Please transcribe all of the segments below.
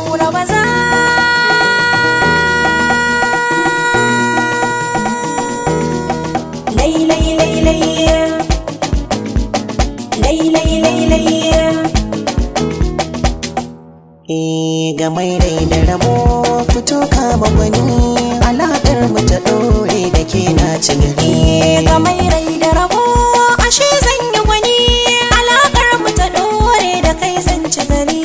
haura maza. Lay lay lay lay, lay lay lay lay. Ga mai rai da rabo fito kama gwani, alaƙar mu ta ɗore da ke na ci gari. Ga mai rai da rabo ashe zan yi gwani, alaƙar mu ta ɗore da kai zan ci gari.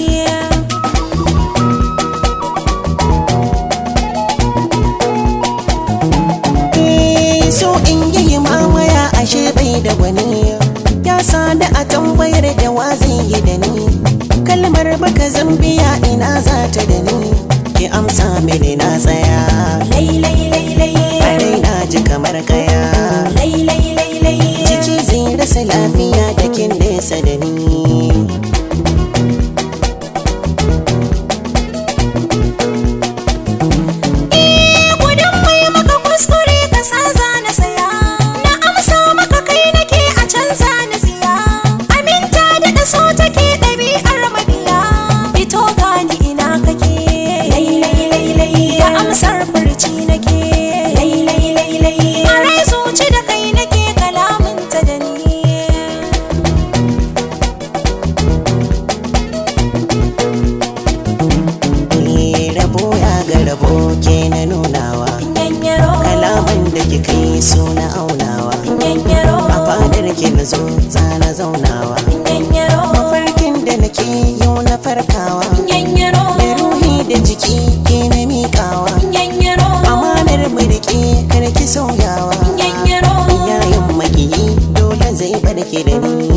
So in yi mamaya ashe bai da gwani, ya sani a tambayar da wa zai yi da ni. Kalmar baka zambiya ina za ta da ni, ki amsa mini na tsaya. Lay lay lay lay, a raina ji kamar kaya. lay lay lay lay. Jiki zai rasa lafiya da kin nesa da ni. Gudun mai maka kuskure ka sa zana saya, na amsa maka kai nake a can zana siya. Aminta da so take ɗabi'ar mabiya, fito gani ina kake. Lay lay lay lay, da amsar furci nake. Lay lay lay lay, a rai zuci da kai nake kalaminta da ni. Rabo ya ga rabo ke na nunawa, Nyanyaro, kalaman da kika yi so na aunawa. nyanyaro, A fadar ki na zo zana zaunawa, nyanyaro, mafarkin da nake yau na farkawa. nyanyaro, Da ruhi da jiki ke na miƙawa, nyanyaro, amanar mu da ke kar ki sauyawa. nyanyaro. Yayin makiyi dole zai barke da ni.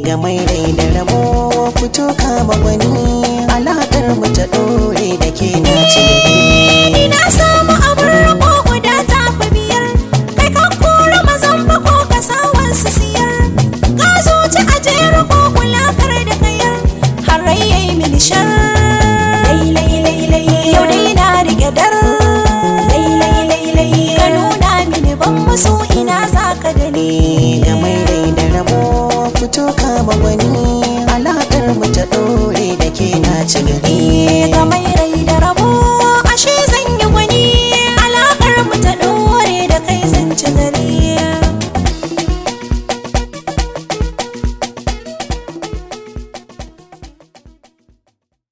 Ga mai rai da rabo fito kama gwani, alaƙar mu ta ɗore da ke na ci gari. Ina samu abin rabo guda ta fi biyar, kai ka kora mazan bako ka sawan su siyar. Ka zo ci a jera ko kulakar da kayar, har rai yayi mini shar. Lay lay lay lay, yau dai na rike dar. Lay lay lay lay, ka nuna mini ban maso ina za ka da ni. Ga mai rai da rabo fito kama gwani, alaƙar mu ta ɗore da ke na ci gari. Ga mai rai da rabo ashe zan yi gwani, alaƙar mu ta ɗore da kai zan ci gari.